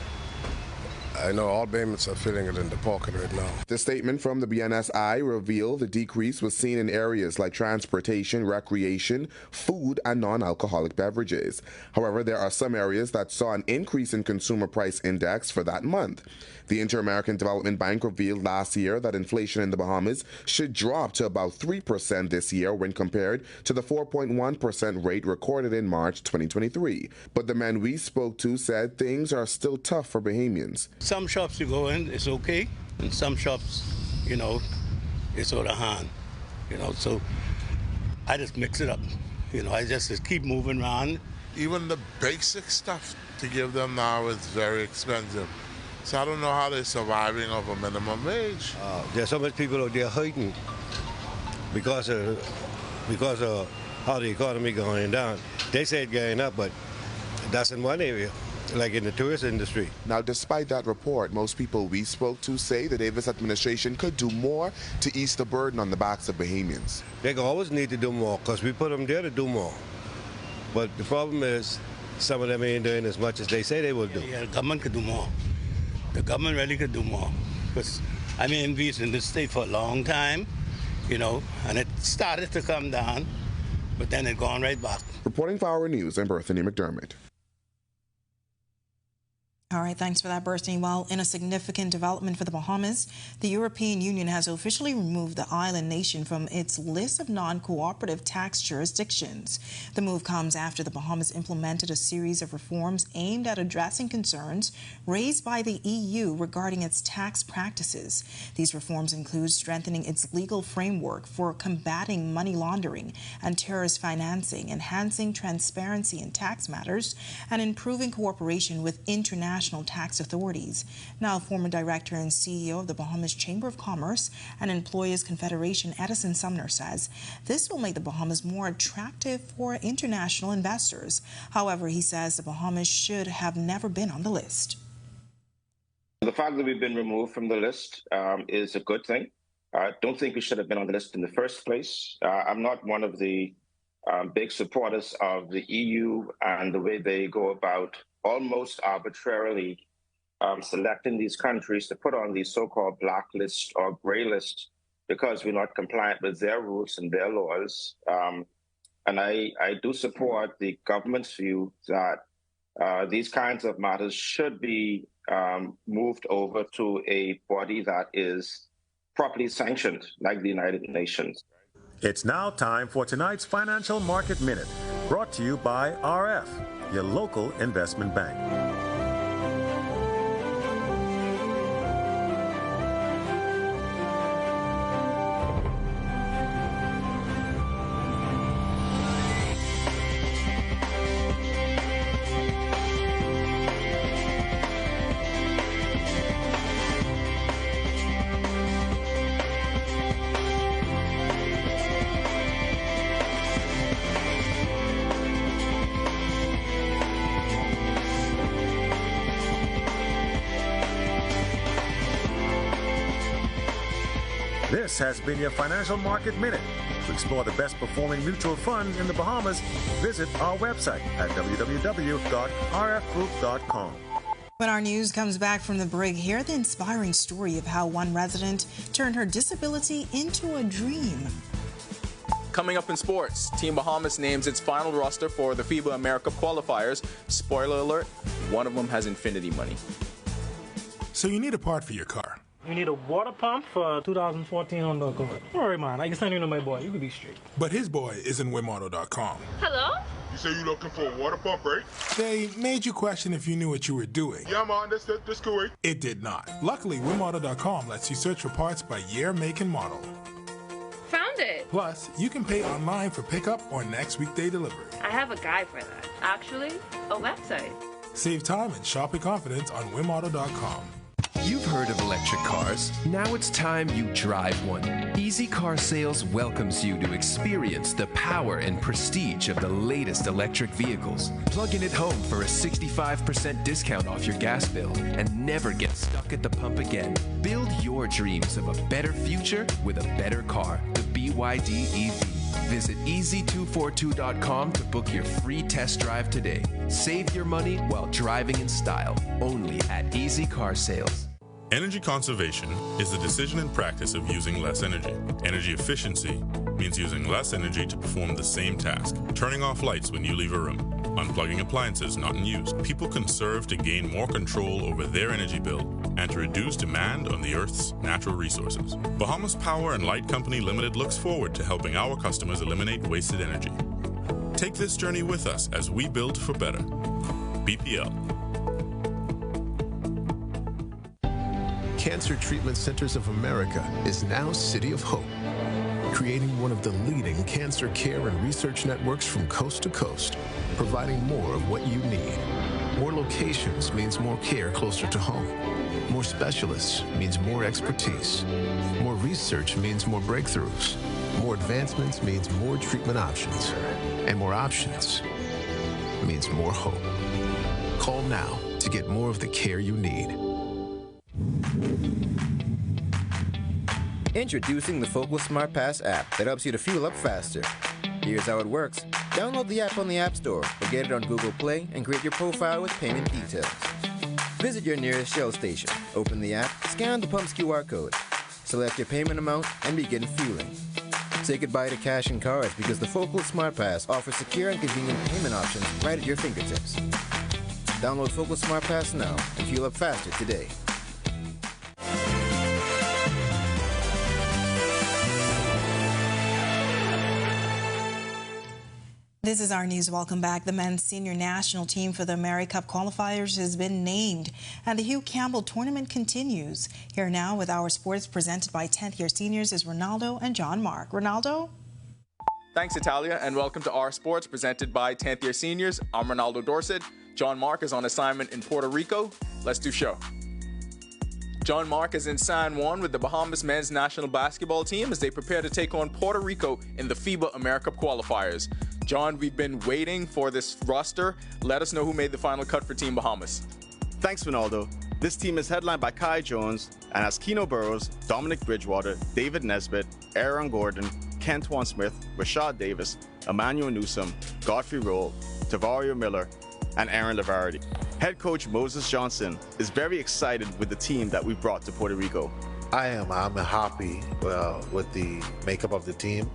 I know all Bahamians are feeling it in the pocket right now. The statement from the BNSI revealed the decrease was seen in areas like transportation, recreation, food, and non-alcoholic beverages. However, there are some areas that saw an increase in consumer price index for that month. The Inter-American Development Bank revealed last year that inflation in the Bahamas should drop to about 3% this year when compared to the 4.1% rate recorded in March 2023. But the men we spoke to said things are still tough for Bahamians. Some shops you go in, it's okay, and some shops, it's out of hand, so I just mix it up, I just keep moving around. Even the basic stuff to give them now is very expensive. So I don't know how they're surviving off a minimum wage. There's so many people out there hurting because of how the economy going down. They say it's going up, but that's in one area, like in the tourist industry. Now, despite that report, most people we spoke to say the Davis administration could do more to ease the burden on the backs of Bahamians. They always need to do more, because we put them there to do more. But the problem is, some of them ain't doing as much as they say they will do. Yeah, the government could do more. The government really could do more, because I've been in this state for a long time, and it started to come down, but then it gone right back. Reporting for Our News, I'm Bernie McDermott. All right, thanks for that, Bernie. Well, in a significant development for the Bahamas, the European Union has officially removed the island nation from its list of non-cooperative tax jurisdictions. The move comes after the Bahamas implemented a series of reforms aimed at addressing concerns raised by the EU regarding its tax practices. These reforms include strengthening its legal framework for combating money laundering and terrorist financing, enhancing transparency in tax matters, and improving cooperation with international tax authorities. Now, former director and CEO of the Bahamas Chamber of Commerce and Employers Confederation, Edison Sumner, says this will make the Bahamas more attractive for international investors. However, he says the Bahamas should have never been on the list. The fact that we've been removed from the list is a good thing. I don't think we should have been on the list in the first place. I'm not one of the big supporters of the EU and the way they go about almost arbitrarily selecting these countries to put on these so-called blacklist or gray list because we're not compliant with their rules and their laws. And I do support the government's view that these kinds of matters should be moved over to a body that is properly sanctioned, like the United Nations. It's now time for tonight's Financial Market Minute, brought to you by RF, your local investment bank. This has been your Financial Market Minute. To explore the best performing mutual funds in the Bahamas, visit our website at www.rfgroup.com. When our news comes back from the break, hear the inspiring story of how one resident turned her disability into a dream. Coming up in sports, Team Bahamas names its final roster for the FIBA America qualifiers. Spoiler alert, one of them has infinity money. So you need a part for your car. You need a water pump for 2014 Honda Accord. Don't worry, man. I can send you to my boy. You could be straight. But his boy is in wimauto.com. Hello? You say you looking for a water pump, right? They made you question if you knew what you were doing. Yeah, man, that's cool, right? It did not. Luckily, wimauto.com lets you search for parts by year, make, and model. Found it. Plus, you can pay online for pickup or next weekday delivery. I have a guy for that. Actually, a website. Save time and shop with confidence on wimauto.com. You've heard of electric cars. Now it's time you drive one. Easy Car Sales welcomes you to experience the power and prestige of the latest electric vehicles. Plug in at home for a 65% discount off your gas bill and never get stuck at the pump again. Build your dreams of a better future with a better car, the BYD EV. Visit easy242.com to book your free test drive today. Save your money while driving in style, only at Easy Car Sales. Energy conservation is the decision and practice of using less energy. Energy efficiency means using less energy to perform the same task. Turning off lights when you leave a room. Unplugging appliances not in use. People conserve to gain more control over their energy bill and to reduce demand on the Earth's natural resources. Bahamas Power and Light Company Limited looks forward to helping our customers eliminate wasted energy. Take this journey with us as we build for better. BPL. Cancer Treatment Centers of America is now City of Hope, creating one of the leading cancer care and research networks from coast to coast, providing more of what you need. More locations means more care closer to home. More specialists means more expertise. More research means more breakthroughs. More advancements means more treatment options. And more options means more hope. Call now to get more of the care you need. Introducing the Focal Smart Pass app that helps you to fuel up faster. Here's how it works. Download the app on the App Store or get it on Google Play and create your profile with payment details. Visit your nearest Shell station, open the app, scan the pump's QR code, select your payment amount, and begin fueling. Say goodbye to cash and cards because the Focal Smart Pass offers secure and convenient payment options right at your fingertips. Download Focal Smart Pass now and fuel up faster today. This is our news. Welcome back. The men's senior national team for the AmeriCup qualifiers has been named, and the Hugh Campbell tournament continues. Here now with our sports presented by 10th year seniors is Ronaldo and John Mark. Ronaldo? Thanks, Italia, and welcome to Our Sports presented by 10th year seniors. I'm Ronaldo Dorset. John Mark is on assignment in Puerto Rico. Let's do show. John Mark is in San Juan with the Bahamas men's national basketball team as they prepare to take on Puerto Rico in the FIBA AmeriCup qualifiers. John, we've been waiting for this roster. Let us know who made the final cut for Team Bahamas. Thanks, Ronaldo. This team is headlined by Kai Jones and has Keno Burrows, Dominic Bridgewater, David Nesbitt, Aaron Gordon, Kentwan Smith, Rashad Davis, Emmanuel Newsom, Godfrey Roll, Tavario Miller, and Aaron Lavarity. Head coach Moses Johnson is very excited with the team that we brought to Puerto Rico. I'm happy with the makeup of the team.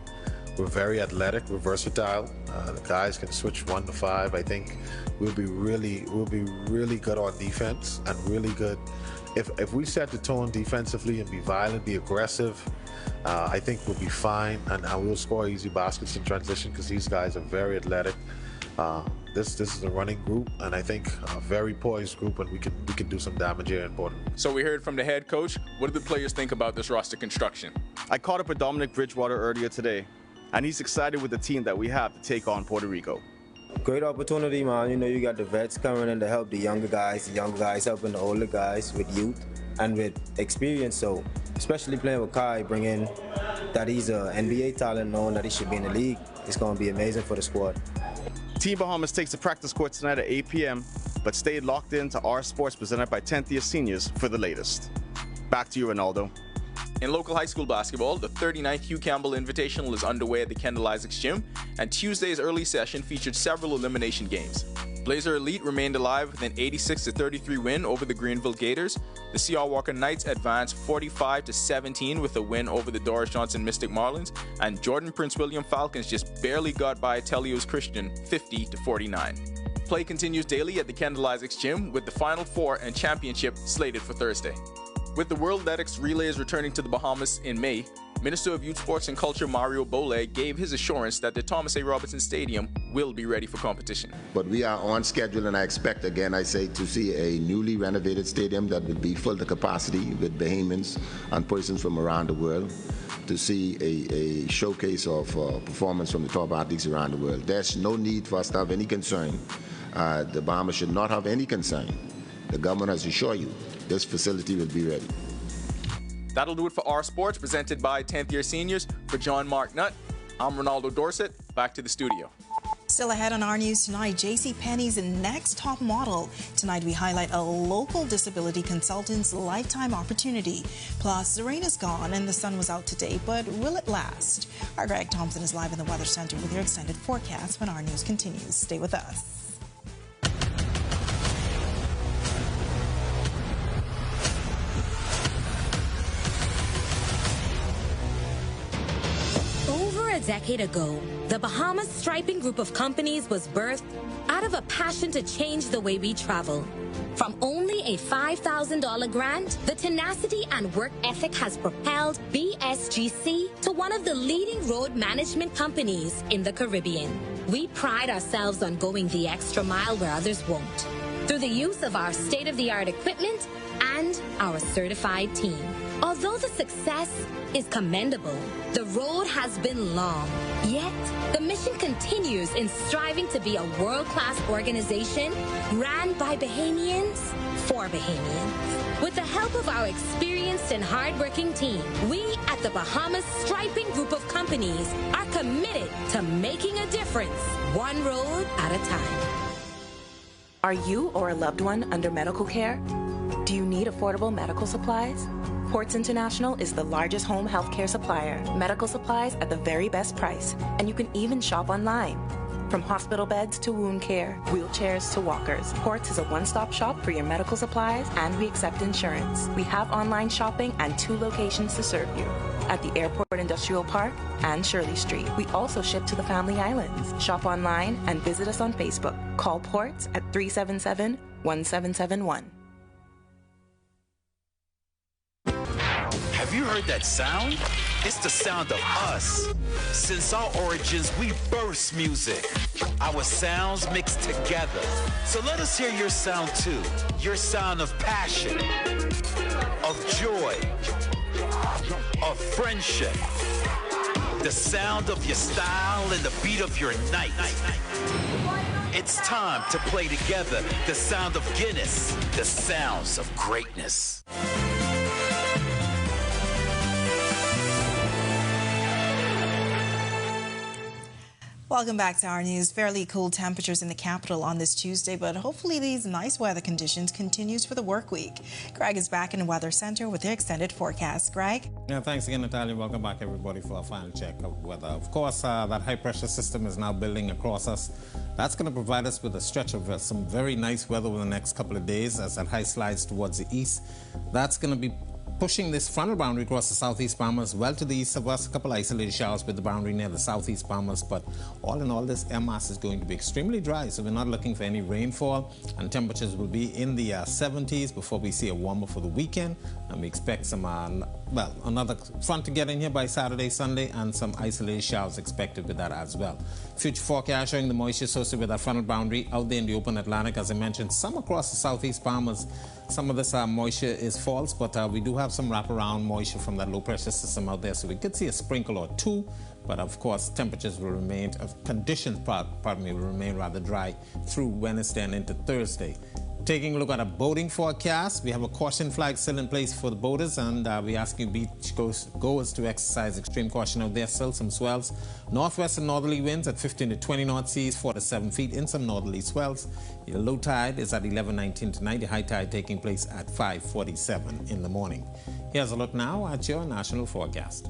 We're very athletic, we're versatile. The guys can switch 1 to 5. I think we'll be really good on defense and really good. If we set the tone defensively and be violent, be aggressive, I think we'll be fine, and we'll score easy baskets in transition because these guys are very athletic. This is a running group, and I think a very poised group, and we can do some damage here in Portland. So we heard from the head coach. What do the players think about this roster construction? I caught up with Dominic Bridgewater earlier today, and he's excited with the team that we have to take on Puerto Rico. Great opportunity, man. You know, you got the vets coming in to help the younger guys helping the older guys with youth and with experience. So, especially playing with Kai, bringing that he's an NBA talent, knowing that he should be in the league, it's going to be amazing for the squad. Team Bahamas takes the practice court tonight at 8 p.m., but stay locked in to Our Sports presented by 10th year seniors for the latest. Back to you, Ronaldo. In local high school basketball, the 39th Hugh Campbell Invitational is underway at the Kendall Isaacs Gym, and Tuesday's early session featured several elimination games. Blazer Elite remained alive with an 86-33 win over the Greenville Gators. The C.R. Walker Knights advanced 45-17 with a win over the Doris Johnson Mystic Marlins, and Jordan Prince William Falcons just barely got by Telios Christian 50-49. Play continues daily at the Kendall Isaacs Gym with the Final Four and Championship slated for Thursday. With the World Athletics Relays returning to the Bahamas in May, Minister of Youth Sports and Culture Mario Bole gave his assurance that the Thomas A. Robertson Stadium will be ready for competition. But we are on schedule, and I expect, again, to see a newly renovated stadium that will be full to capacity with Bahamians and persons from around the world, to see a showcase of performance from the top athletes around the world. There's no need for us to have any concern. The Bahamas should not have any concern. The government has assured you this facility will be ready. That'll do it for Our Sports, presented by 10th year seniors. For John Mark Nutt, I'm Ronaldo Dorset. Back to the studio. Still ahead on our news tonight, JCPenney's next top model. Tonight we highlight a local disability consultant's lifetime opportunity. Plus, the rain is gone and the sun was out today, but will it last? Our Greg Thompson is live in the Weather Center with your extended forecast when our news continues. Stay with us. A decade ago, the Bahamas Striping Group of companies was birthed out of a passion to change the way we travel. From only a $5,000 grant, the tenacity and work ethic has propelled BSGC to one of the leading road management companies in the Caribbean. We pride ourselves on going the extra mile where others won't, through the use of our state-of-the-art equipment and our certified team. Although the success is commendable, the road has been long. Yet, the mission continues in striving to be a world-class organization ran by Bahamians for Bahamians. With the help of our experienced and hardworking team, we at the Bahamas Striping Group of companies are committed to making a difference, one road at a time. Are you or a loved one under medical care? Do you need affordable medical supplies? Ports International is the largest home healthcare supplier. Medical supplies at the very best price, and you can even shop online. From hospital beds to wound care, wheelchairs to walkers, Ports is a one-stop shop for your medical supplies, and we accept insurance. We have online shopping and 2 locations to serve you, at the Airport Industrial Park and Shirley Street. We also ship to the Family Islands. Shop online and visit us on Facebook. Call Ports at 377-1771. Have you heard that sound? It's the sound of us. Since our origins, we burst music. Our sounds mixed together. So let us hear your sound too. Your sound of passion, of joy, of friendship. The sound of your style and the beat of your night. It's time to play together the sound of Guinness, the sounds of greatness. Welcome back to our news. Fairly cool temperatures in the capital on this Tuesday, but hopefully these nice weather conditions continues for the work week. Greg is back in the Weather Center with the extended forecast. Greg? Yeah, thanks again, Natalia. Welcome back, everybody, for a final check of weather. Of course, that high-pressure system is now building across us. That's going to provide us with a stretch of some very nice weather over the next couple of days as that high slides towards the east. That's going to be pushing this frontal boundary across the southeast Bahamas well to the east of us. A couple of isolated showers with the boundary near the southeast Bahamas, but all in all, this air mass is going to be extremely dry, so we're not looking for any rainfall, and temperatures will be in the 70s before we see a warmer for the weekend, and we expect some, another front to get in here by Saturday, Sunday, and some isolated showers expected with that as well. Future forecast showing the moisture associated with that frontal boundary out there in the open Atlantic. As I mentioned, some across the southeast Bahamas. Some of this moisture is false, but we do have some wraparound moisture from that low-pressure system out there, so we could see a sprinkle or two. But of course, temperatures will remain, conditions, will remain rather dry through Wednesday and into Thursday. Taking a look at a boating forecast, we have a caution flag still in place for the boaters, and we're asking beach goers to exercise extreme caution out there. Still some swells. Northwest and northerly winds at 15 to 20 knot seas, 4 to 7 feet in some northerly swells. Your low tide is at 11:19 tonight. The high tide taking place at 5:47 in the morning. Here's a look now at your national forecast.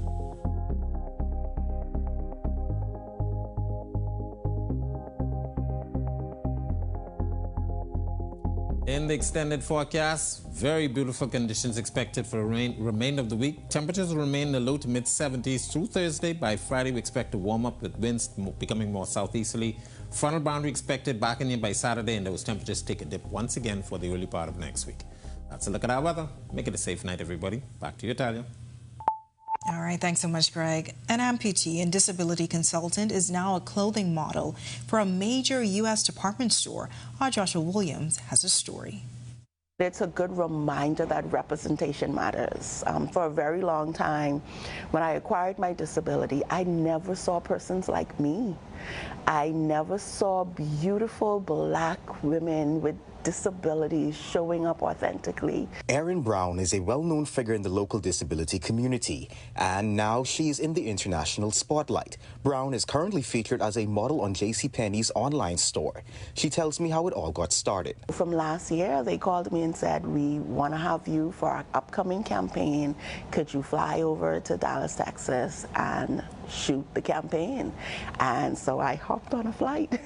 In the extended forecast, very beautiful conditions expected for the remainder of the week. Temperatures will remain in the low to mid-70s through Thursday. By Friday, we expect to warm up with winds becoming more southeasterly. Frontal boundary expected back in here by Saturday, and those temperatures take a dip once again for the early part of next week. That's a look at our weather. Make it a safe night, everybody. Back to you, Talia. All right, thanks so much, Greg. An amputee and disability consultant is now a clothing model for a major U.S. department store. Our Joshua Williams has a story. It's a good reminder that representation matters. For a very long time, when I acquired my disability, I never saw persons like me. I never saw beautiful Black women with disabilities showing up authentically. Erin Brown is a well-known figure in the local disability community, and now she is in the international spotlight. Brown is currently featured as a model on JCPenney's online store. She tells me how it all got started. From last year, they called me and said, we want to have you for our upcoming campaign. Could you fly over to Dallas, Texas and shoot the campaign? And so I hopped on a flight.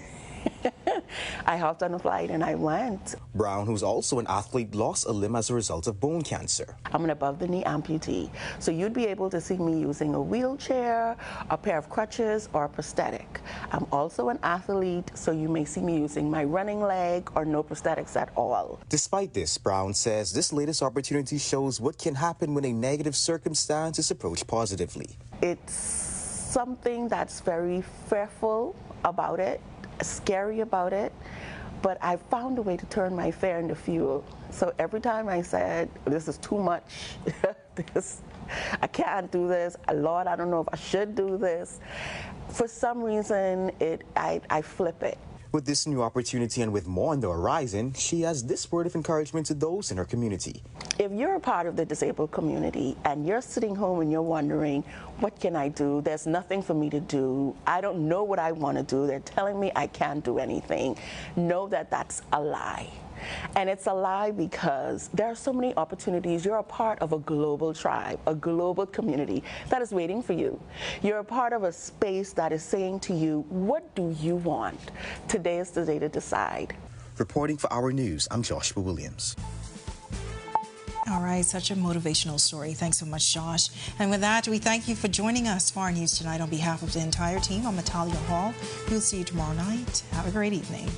I hopped on a flight and I went. Brown, who's also an athlete, lost a limb as a result of bone cancer. I'm an above-the-knee amputee, so you'd be able to see me using a wheelchair, a pair of crutches, or a prosthetic. I'm also an athlete, so you may see me using my running leg or no prosthetics at all. Despite this, Brown says this latest opportunity shows what can happen when a negative circumstance is approached positively. It's something that's very fearful about it, scary about it, but I found a way to turn my fear into fuel. So every time I said, this is too much, I can't do this, Lord, I don't know if I should do this, for some reason I flip it. With this new opportunity and with more on the horizon, she has this word of encouragement to those in her community. If you're a part of the disabled community and you're sitting home and you're wondering, what can I do? There's nothing for me to do. I don't know what I want to do. They're telling me I can't do anything. Know that that's a lie. And it's a lie because there are so many opportunities. You're a part of a global tribe, a global community that is waiting for you. You're a part of a space that is saying to you, what do you want? Today is the day to decide. Reporting for Our News, I'm Joshua Williams. All right, such a motivational story. Thanks so much, Josh. And with that, we thank you for joining us for our news tonight. On behalf of the entire team, I'm Natalia Hall. We'll see you tomorrow night. Have a great evening.